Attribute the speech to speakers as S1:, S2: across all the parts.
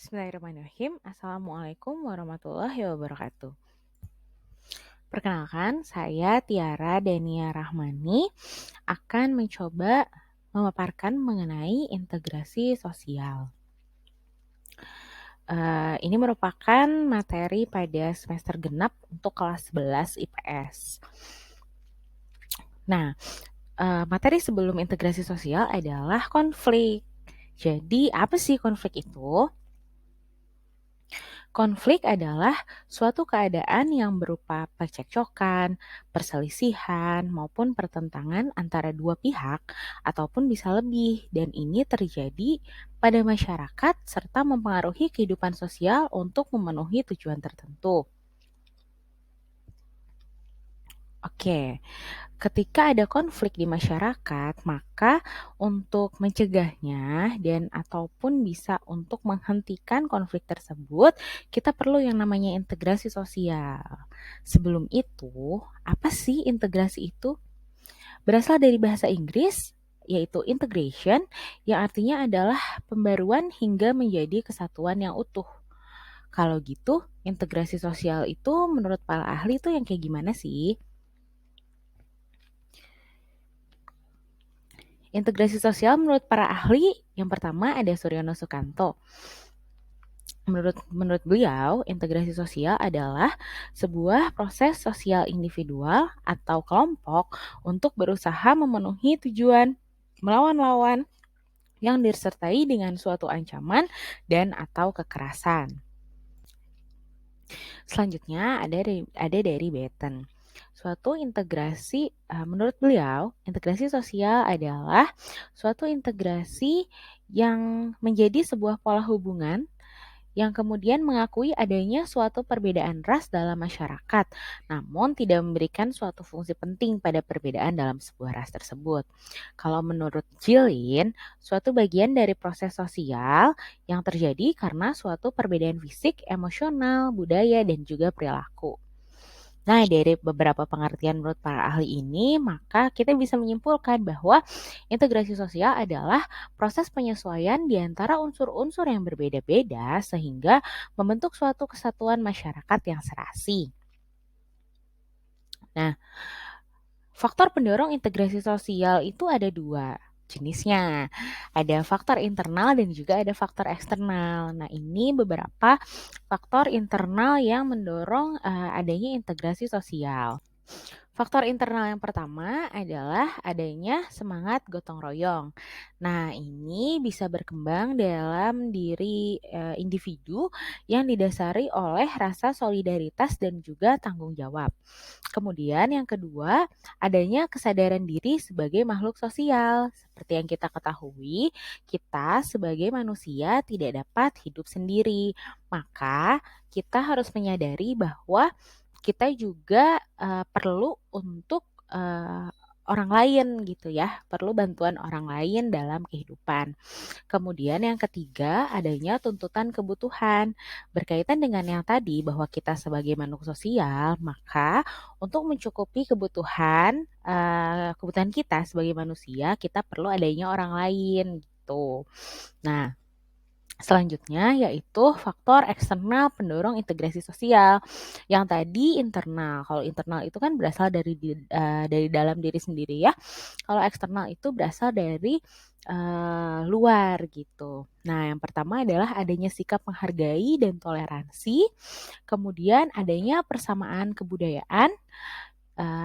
S1: Bismillahirrahmanirrahim. Assalamualaikum warahmatullahi wabarakatuh. Perkenalkan, saya Tiara Dania Rahmani akan mencoba memaparkan mengenai integrasi sosial. Ini merupakan materi pada semester genap untuk kelas 11 IPS. Nah, materi sebelum integrasi sosial adalah konflik. Jadi, apa sih konflik itu? Konflik adalah suatu keadaan yang berupa percekcokan, perselisihan, maupun pertentangan antara dua pihak ataupun bisa lebih, dan ini terjadi pada masyarakat serta mempengaruhi kehidupan sosial untuk memenuhi tujuan tertentu. Oke, ketika ada konflik di masyarakat, maka untuk mencegahnya dan ataupun bisa untuk menghentikan konflik tersebut, kita perlu yang namanya integrasi sosial. Sebelum itu, apa sih integrasi itu? Berasal dari bahasa Inggris, yaitu integration, yang artinya adalah pembaruan hingga menjadi kesatuan yang utuh. Kalau gitu, integrasi sosial itu menurut para ahli itu yang kayak gimana sih? Integrasi sosial menurut para ahli, yang pertama ada Suryono Sukanto. Menurut beliau, integrasi sosial adalah sebuah proses sosial individual atau kelompok untuk berusaha memenuhi tujuan melawan lawan yang disertai dengan suatu ancaman dan atau kekerasan. Selanjutnya ada dari Batten. Suatu integrasi, menurut beliau, integrasi sosial adalah suatu integrasi yang menjadi sebuah pola hubungan yang kemudian mengakui adanya suatu perbedaan ras dalam masyarakat, namun tidak memberikan suatu fungsi penting pada perbedaan dalam sebuah ras tersebut. Kalau menurut Jilin, suatu bagian dari proses sosial yang terjadi karena suatu perbedaan fisik, emosional, budaya, dan juga perilaku. Nah, dari beberapa pengertian menurut para ahli ini, maka kita bisa menyimpulkan bahwa integrasi sosial adalah proses penyesuaian di antara unsur-unsur yang berbeda-beda sehingga membentuk suatu kesatuan masyarakat yang serasi. Nah, faktor pendorong integrasi sosial itu ada dua jenisnya. Ada faktor internal dan juga ada faktor eksternal. Nah, ini beberapa faktor internal yang mendorong adanya integrasi sosial. Faktor internal yang pertama adalah adanya semangat gotong royong. Nah, ini bisa berkembang dalam diri individu yang didasari oleh rasa solidaritas dan juga tanggung jawab. Kemudian yang kedua, adanya kesadaran diri sebagai makhluk sosial. Seperti yang kita ketahui, kita sebagai manusia tidak dapat hidup sendiri. Maka kita harus menyadari bahwa kita juga perlu untuk orang lain gitu ya, perlu bantuan orang lain dalam kehidupan. Kemudian yang ketiga, adanya tuntutan kebutuhan. Berkaitan dengan yang tadi bahwa kita sebagai makhluk sosial, maka untuk mencukupi kebutuhan kita sebagai manusia, kita perlu adanya orang lain gitu. Nah, selanjutnya yaitu faktor eksternal pendorong integrasi sosial. Yang tadi internal. Kalau internal itu kan berasal dari dalam diri sendiri ya. Kalau eksternal itu berasal dari luar gitu. Nah, yang pertama adalah adanya sikap menghargai dan toleransi, kemudian adanya persamaan kebudayaan,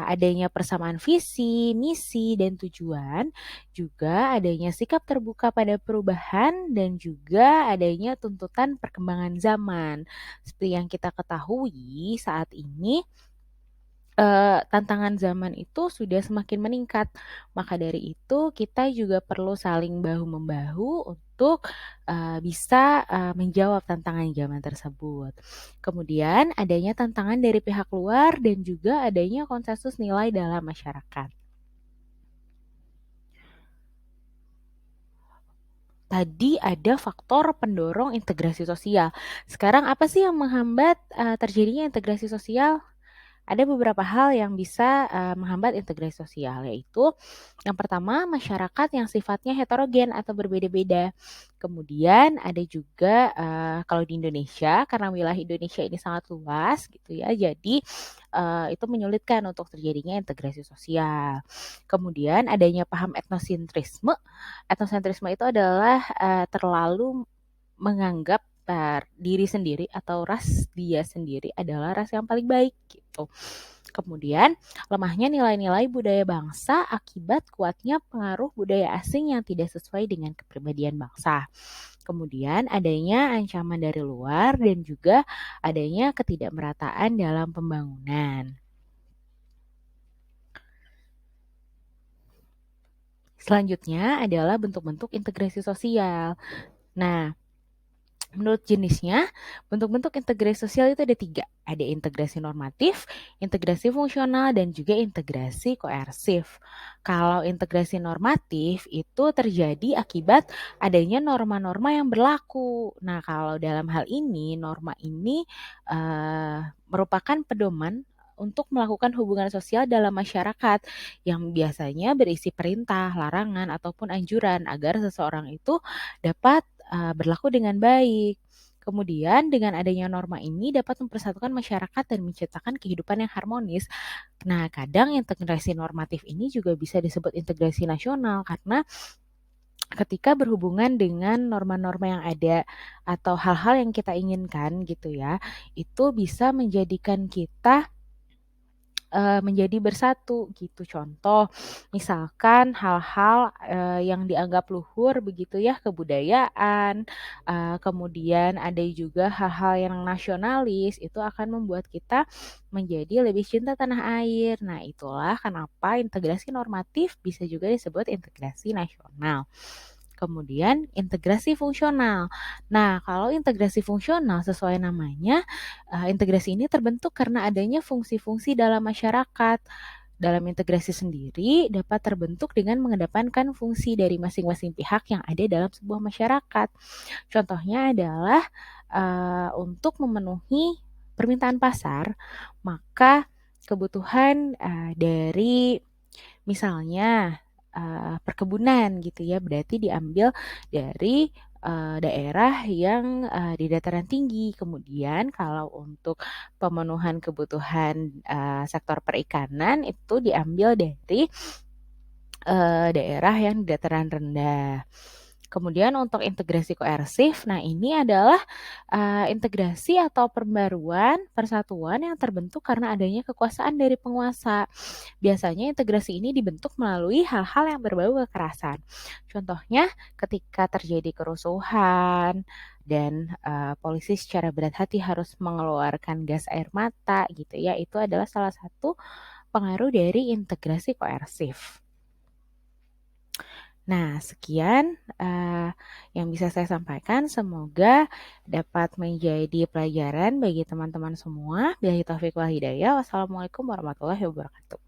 S1: adanya persamaan visi, misi, dan tujuan, juga adanya sikap terbuka pada perubahan, dan juga adanya tuntutan perkembangan zaman. Seperti yang kita ketahui saat ini, tantangan zaman itu sudah semakin meningkat. Maka dari itu kita juga perlu saling bahu-membahu untuk bisa menjawab tantangan zaman tersebut. Kemudian adanya tantangan dari pihak luar dan juga adanya konsensus nilai dalam masyarakat. Tadi ada faktor pendorong integrasi sosial. Sekarang apa sih yang menghambat terjadinya integrasi sosial? Ada beberapa hal yang bisa menghambat integrasi sosial, yaitu yang pertama masyarakat yang sifatnya heterogen atau berbeda-beda. Kemudian ada juga kalau di Indonesia, karena wilayah Indonesia ini sangat luas gitu ya, jadi itu menyulitkan untuk terjadinya integrasi sosial. Kemudian adanya paham etnosentrisme. Etnosentrisme itu adalah terlalu menganggap diri sendiri atau ras dia sendiri adalah ras yang paling baik gitu. Kemudian, lemahnya nilai-nilai budaya bangsa akibat kuatnya pengaruh budaya asing yang tidak sesuai dengan kepribadian bangsa. Kemudian, adanya ancaman dari luar dan juga adanya ketidakmerataan dalam pembangunan. Selanjutnya adalah bentuk-bentuk integrasi sosial. Nah, menurut jenisnya, bentuk-bentuk integrasi sosial itu ada 3. Ada integrasi normatif, integrasi fungsional, dan juga integrasi koersif. Kalau integrasi normatif itu terjadi akibat adanya norma-norma yang berlaku. Nah, kalau dalam hal ini, norma ini merupakan pedoman untuk melakukan hubungan sosial dalam masyarakat yang biasanya berisi perintah, larangan, ataupun anjuran agar seseorang itu dapat berlaku dengan baik. Kemudian dengan adanya norma ini dapat mempersatukan masyarakat dan menciptakan kehidupan yang harmonis. Nah, kadang integrasi normatif ini juga bisa disebut integrasi nasional karena ketika berhubungan dengan norma-norma yang ada atau hal-hal yang kita inginkan gitu ya, itu bisa menjadikan kita menjadi bersatu gitu. Contoh, misalkan hal-hal yang dianggap luhur begitu ya, kebudayaan, kemudian ada juga hal-hal yang nasionalis, itu akan membuat kita menjadi lebih cinta tanah air. Nah, itulah kenapa integrasi normatif bisa juga disebut integrasi nasional. Kemudian integrasi fungsional. Nah, kalau integrasi fungsional sesuai namanya, integrasi ini terbentuk karena adanya fungsi-fungsi dalam masyarakat. Dalam integrasi sendiri dapat terbentuk dengan mengedepankan fungsi dari masing-masing pihak yang ada dalam sebuah masyarakat. Contohnya adalah untuk memenuhi permintaan pasar, maka kebutuhan dari misalnya perkebunan gitu ya, berarti diambil dari daerah yang di dataran tinggi. Kemudian kalau untuk pemenuhan kebutuhan sektor perikanan itu diambil dari daerah yang di dataran rendah. Kemudian untuk integrasi koersif, nah ini adalah integrasi atau pembaruan persatuan yang terbentuk karena adanya kekuasaan dari penguasa. Biasanya integrasi ini dibentuk melalui hal-hal yang berbau kekerasan. Contohnya ketika terjadi kerusuhan dan polisi secara berat hati harus mengeluarkan gas air mata gitu ya, itu adalah salah satu pengaruh dari integrasi koersif. Nah, sekian yang bisa saya sampaikan. Semoga dapat menjadi pelajaran bagi teman-teman semua. Billahi taufiq wal hidayah. Wassalamualaikum warahmatullahi wabarakatuh.